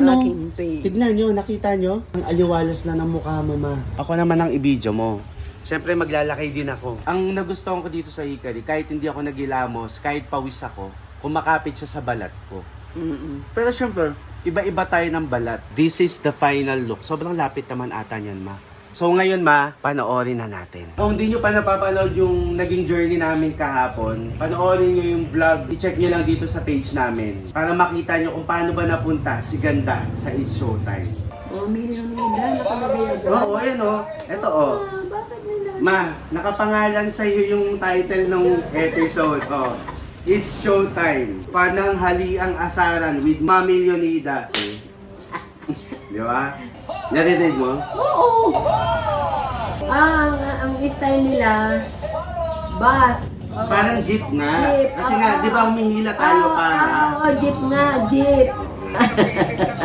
Ayan o. aking face. Tignan nyo, nakita nyo? Ang aliwalas na ng mukha mo, ma. Ako naman ang ibidyo mo. Siyempre, maglalakay din ako. Ang nagustuhan ko dito sa Hikari, kahit hindi ako nagilamos, kahit pawis ako, kumakapit siya sa balat ko. Pero siyempre, iba-iba tayo ng balat. This is the final look. Sobrang lapit naman ata niyan, ma. So ngayon, ma, panoorin na natin. Kung hindi nyo pa napapanood yung naging journey namin kahapon, panoorin nyo yung vlog. I-check nyo lang dito sa page namin para makita nyo kung paano ba napunta si Ganda sa It's Showtime. Oh, million nila, nakalagay agad. Oo, ayan o. Ito o. Bakit nila? Ma, nakapangalan sa iyo yung title ng episode. Oh. It's Showtime. Pananghaliang asaran with Mami Leonida. Di ba? Narinig mo? Oo! Ang style nila, bus. Parang jeep nga. Jeep, Kasi nga, di ba humihila tayo para? jeep nga, jeep.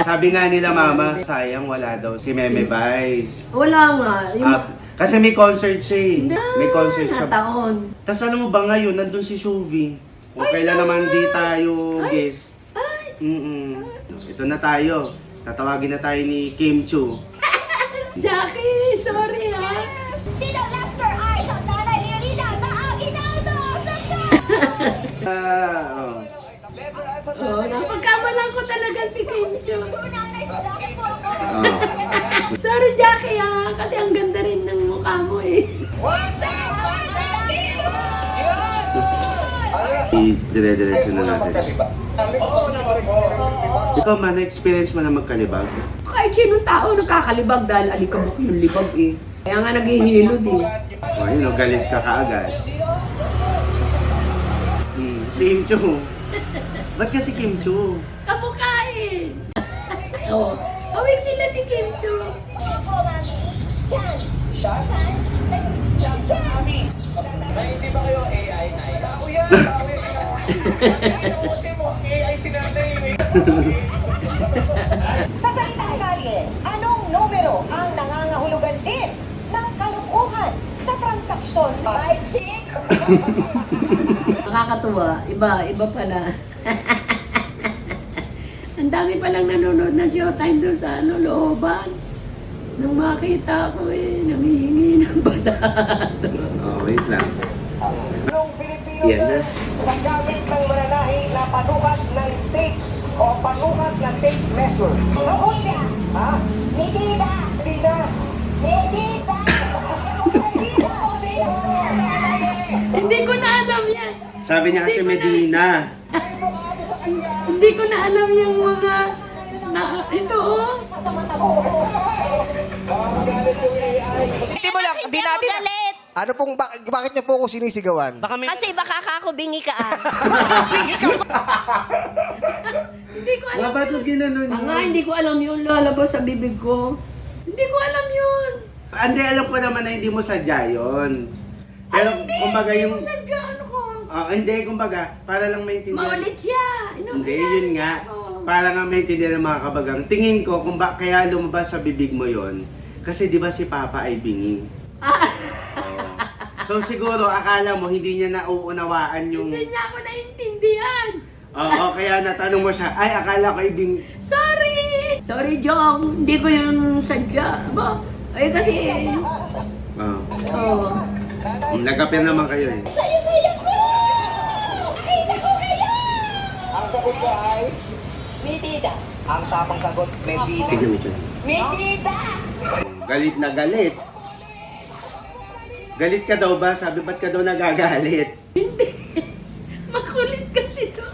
Sabi nga nila, mama, sayang wala daw si Meme Vice. Wala nga. Yung Kasi may concert siya eh. May concert siya. taon. Tapos alam mo ba ngayon, nandun si Shuvi. Kung kailan naman di tayo guess. Ito na tayo. Tatawagin na tayo ni Kim Chu. Jackie, sorry ha. Sino Lester Eyes ang nanay ni Rina na ang inauto? Oh. Oh, napagkamalan ko talaga si Kim Jo. Bakit po ako? Oh. Sorry, Jackie, kasi ang ganda rin ng mukha mo eh. I-dire-diretso na natin. Ikaw man, na-experience mo na magkalibag? Kahit sinong tao nagkakalibag dahil alikabok yung libag eh. Kaya nga naghihilod eh. O, yun o, galit ka kaagad. Kim Chu. Ba't kasi Kim Chu? Kamukhain! Oo. Kawig sila ni Kim Chu. Hindi ba kayo AI na? Ako yan! Ako yan sinabi. Kasi mo, AI sinabi. Sa salitang kalye, anong numero ang nangangahulugan din ng kalukuhan sa transaksyon? 5-6? Nakakatuwa. Iba pala. Ang dami palang nanonood ng Showtime doon sa looban. Nung makita ko nanghihingi ng balado. Oh, wait lang. Nung Pilipino Yan na. sa gamit ng mananahi na panukat ng tape o panukat ng tape measure. Oo siya. Ha? Medida. Hindi na. Medida. Medida. Hindi ko na alam yan. Sabi niya kasi Medina. Hindi ko na alam yung mga ito Sa mata mo. Magalit yung AI. Hindi mo lang, hindi natin. Galit. Ano pong, bakit niyo po ako sinisigawan? Kasi baka kako bingi ka Hindi ko alam. Mga ba't mo ginanon yun? Hindi ko alam yun lalabas sa bibig ko. Hindi ko alam yun. Hindi, alam ko naman na hindi mo sadya yun. Pero kumbaga yung... Sadya, ano ko? Hindi, kumbaga, para lang maintindihan. Maulit siya. Hindi, yun nga. Para nga maintindihan ng mga kabagang. Tingin ko kung kaya lumabas sa bibig mo yon kasi di ba si Papa ay bingi. So siguro akala mo hindi niya nauunawaan yung... Hindi niya ako naintindihan. Oo, kaya natanong mo siya, ay akala ko ay bingi. Sorry! Sorry, Jong. Hindi ko yun sadya. Ba? Ay, kasi... Oo. Nagkape naman kayo eh. Ang sagot ko ay, Medida. ang tamang sagot, Medina. Tignan mo ito. Medida. Galit na galit. Galit ka daw ba? Sabi, ba't ka daw nagagalit? Makulit kasi to.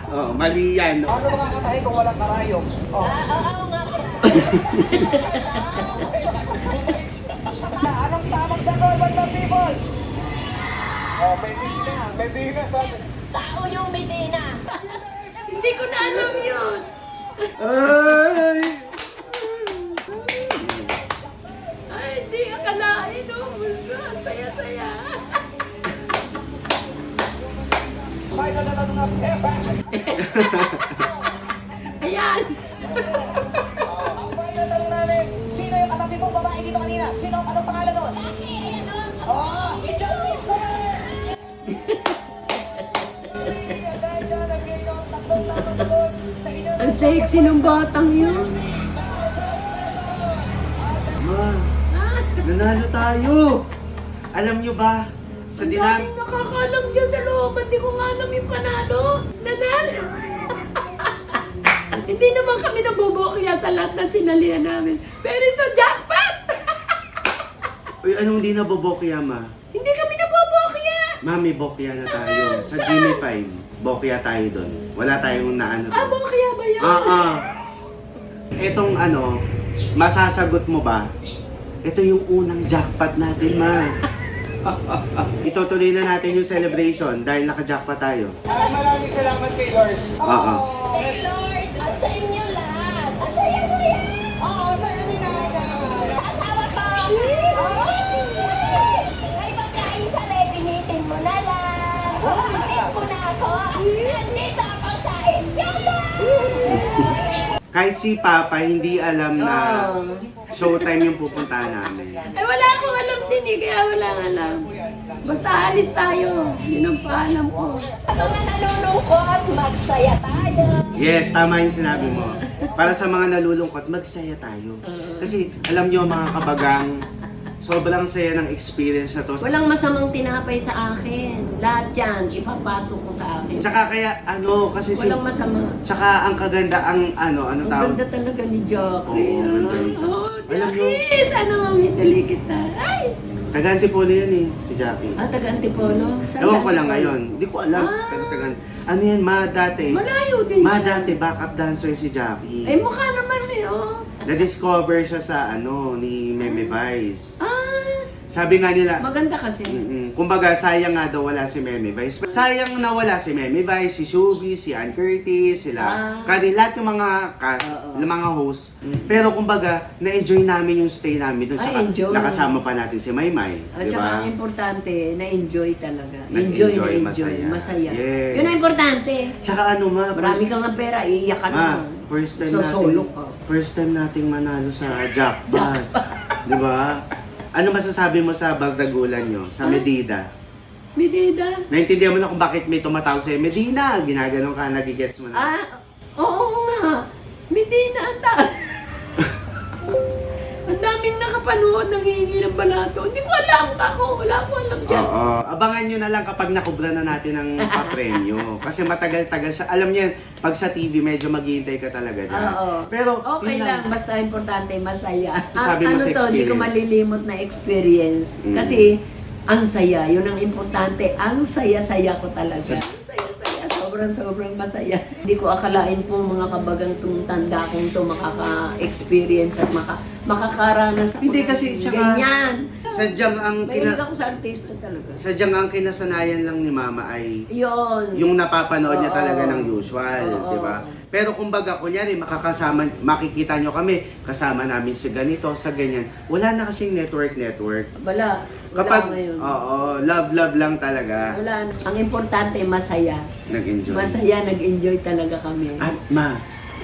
Oh, mali yan. Ano mga katahin kung walang karayom? Oh. Oo nga. Anong tamang sagot, Bandang People? Oh, Medina. Medina sabi. Tao yung Medina. Hindi ko na alam yun. Ay! Ay, hindi akalain. Ang saya-saya. Final na tanong natin. Ayan. Ang final na tanong namin, sino yung katabi mong babae dito kanina? Sino? Anong pangalan nun? Laki, ayan o. Oh, si John Wilson! Dahil dyan, nagbigay ko ang tatlong tamang sagot sa inyo. Ang sexy ng batang yun. Ma, nanalo tayo! Alam nyo ba, sa Ang dinam... daming nakakalam dyan sa loob. Hindi ko nga alam yung panalo. Nanalo. Hindi naman kami nabubukya sa lahat na sinalihan namin. Pero ito, jackpot! Uy, anong di nabobokya, ma? Hindi kami nabubukya. Mami, bokya na tayo. Sa Gimme 5, bokya tayo doon. Wala tayong naano doon. Bukya ba yan? Etong ano, masasagot mo ba? Ito yung unang jackpot natin, ma. Itutuloy na natin yung celebration dahil naka-jackpot tayo. Maraming salamat kay Lord. Oo. Hey Lord, at sa inyo lahat. Ang saya-saya. Oo, sa'yo din natin. Asawa ko. May pagkain sa rebinitin mo na lang. Miss mo na ako. Nandito ako sa Kahit si Papa hindi alam na showtime yung pupuntahan namin. Ay, wala akong alam din eh, kaya wala alam. Basta alis tayo. Yun ang paalam ko. Sa mga nalulungkot, magsaya tayo. Yes, tama yung sinabi mo. Para sa mga nalulungkot, magsaya tayo. Kasi alam nyo mga kabagang, sobrang saya ng experience na to. Walang masamang tinapay sa akin. Lahat yan, ipapasok ko sa akin. Tsaka kaya, kasi Walang masama. tsaka ang kaganda, ang Ang tawag? ganda talaga ni Jackie. Oo, ang ganda ni Jackie. Oh, Alam nyo- Jackie! Sana mamituloy kita. Ay! Taga-Antipolo yan eh, si Jackie. Taga Antipolo? Saan Ewan sa ko lang Antipolo? ngayon. Hindi ko alam. Ah. Pero ano yan, dati. Malayo din siya. Dati backup dancer si Jackie. Eh, mukha naman ngayon. Na-discover siya sa ni Meme Vice. Ah, Sabi nga nila, maganda kasi. kumbaga sayang nga daw wala si Meme Vice. Sayang na wala si Meme Vice, si Shubi, si Ann Curtis, sila. Kani lahat ng mga cast, ng mga host. Pero kumbaga, na-enjoy namin yung stay namin doon. Ay, Tsaka enjoy. nakasama pa natin si Maymay. At Di saka ba? ang importante, na-enjoy talaga. Nag-enjoy, Enjoy, masaya. masaya. Yes. Yun ang importante. Tsaka Marami kang nga pera, iiyak ka naman. first time Sosolo ka. First time nating manalo sa jackpot. Di ba? Ano masasabi mo sa bardagulan nyo? Sa Medida? Medida. Naintindihan mo na kung bakit may tumatawag sa'yo, Medina! Ginaganon ka, nagigets mo na. Oo nga. Medina ang Ang daming nakapanood, nangihingi ng balato. Hindi ko alam ako. Wala ko alam dyan. Oo. Abangan nyo na lang kapag nakubra na natin ng papremyo. Kasi matagal-tagal alam niyo yan, pag sa TV medyo maghihintay ka talaga dyan. Oo. Pero, Okay yun lang, basta importante, masaya. Sabi mo Ano sa to, hindi ko experience. malilimot na experience. Kasi, ang saya, yun ang importante. Ang saya-saya ko talaga. Ang saya-saya, sobrang masaya. Hindi ko akalain po mga kabagang tanda kong to makaka-experience at makakaranas ako Hindi ng kasi, tsaka, ganyan. sadyang ang Mahilig ako sa artista talaga. sadyang ang kinasanayan lang ni Mama ay Yun. yung napapanood niya Oo. talaga ng usual, Oo. di ba? Pero kumbaga, kunyari, makikita nyo kami, kasama namin sa ganito, sa ganyan. Wala na kasing network. Wala. Wala Kapag, ngayon. love lang talaga, Wala. Ang importante, masaya. nag-enjoy. Masaya, nag-enjoy talaga kami. At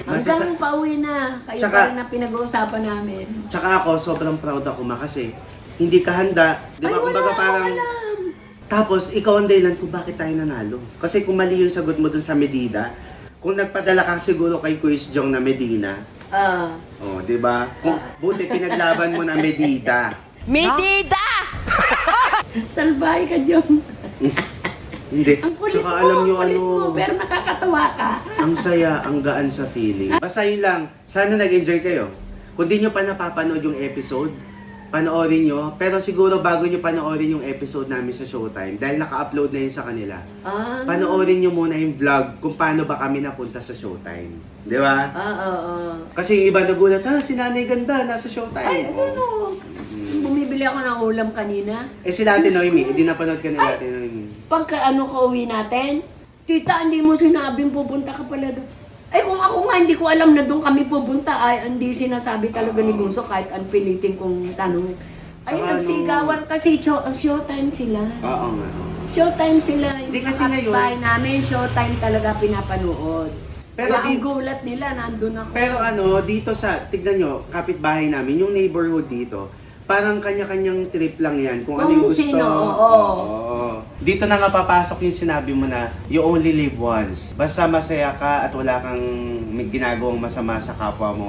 Hanggang pauwi na. Kayo Tsaka- pa rin na pinag-uusapan namin. tsaka ako, sobrang proud ako kasi hindi ka handa. Di ba? Ay, Kumbaga wala parang, akong alam. tapos ikaw ang dahilan kung bakit tayo nanalo. Kasi kung mali yung sagot mo dun sa Medida, kung nagpadala ka siguro kay Quiz Jong na Medina, di ba? Kung buti pinaglaban mo na Medida. Salbahe ka, Jong. Hindi. Ang kulit Tsaka mo, alam nyo kulit mo, pero nakakatawa ka. ang saya, ang gaan sa feeling. Basta yun lang, sana nag-enjoy kayo. Kung di nyo pa napapanood yung episode, panoorin nyo. Pero siguro bago nyo panoorin yung episode namin sa Showtime, dahil naka-upload na yun sa kanila, panoorin nyo muna yung vlog kung paano ba kami napunta sa Showtime. Di ba? Kasi yung iba nagulat, si Nanay Ganda, nasa Showtime. Ay, ano? Bumibili ako ng ulam kanina. Sila Ate Noemi, hindi napanood ka nila Ate Noemi. Pagka ka uwi natin, tita, hindi mo sinabing pupunta ka pala doon. Eh kung ako nga, hindi ko alam na doon kami pupunta. Ay, hindi sinasabi talaga ni Bunso kahit ang piliting kong tanong. Ay, Saka nagsigawan kasi showtime sila. Oo nga. Showtime sila. Hindi kasi Yung ngayon- kapitbahay namin, showtime talaga pinapanood. Pero Kaya ang di- gulat nila, nandun ako. Pero dito tignan nyo, kapitbahay namin, yung neighborhood dito, parang kanya-kanyang trip lang yan. Kung ano yung Kung gusto. sino, oo. Oo. Dito na nga papasok yung sinabi mo na, you only live once. Basta masaya ka at wala kang may ginagawang masama sa kapwa mo,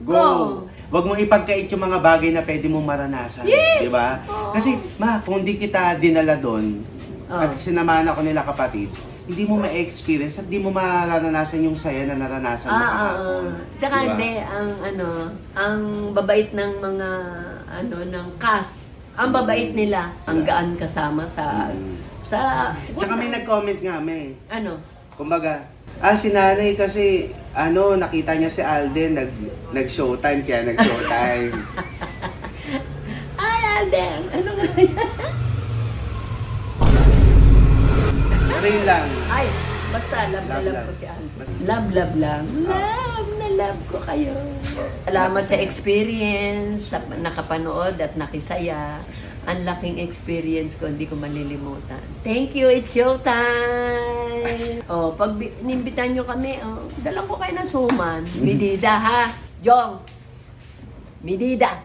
go! Huwag mo ipagkait yung mga bagay na pwede mong maranasan. Yes! Di ba? Oo. Kasi, kung di kita dinala doon, at sinamahan ako nila kapatid, hindi mo ma-experience at di mo mararanasan yung saya na naranasan mo kahapon. Tsaka Diba? hindi, ang babait ng mga, ng cast. Ang babait nila, ang gaan kasama sa, Tsaka may nag-comment nga, may. ano? Kumbaga, si nanay kasi, nakita niya si Alden, nag-showtime, kaya nag-showtime. Ay, Alden! Ano nga yan? Pero yun lang. Ay, basta love na love ko si Alden. Love lang. Love na love ko kayo. Salamat sa experience, sa nakapanood at nakisaya. Ang laking experience ko, hindi ko malilimutan. Thank you, it's showtime! Pag inimbitan nyo kami, dalang ko kayo ng suman. Medida, ha? Jong! Medida!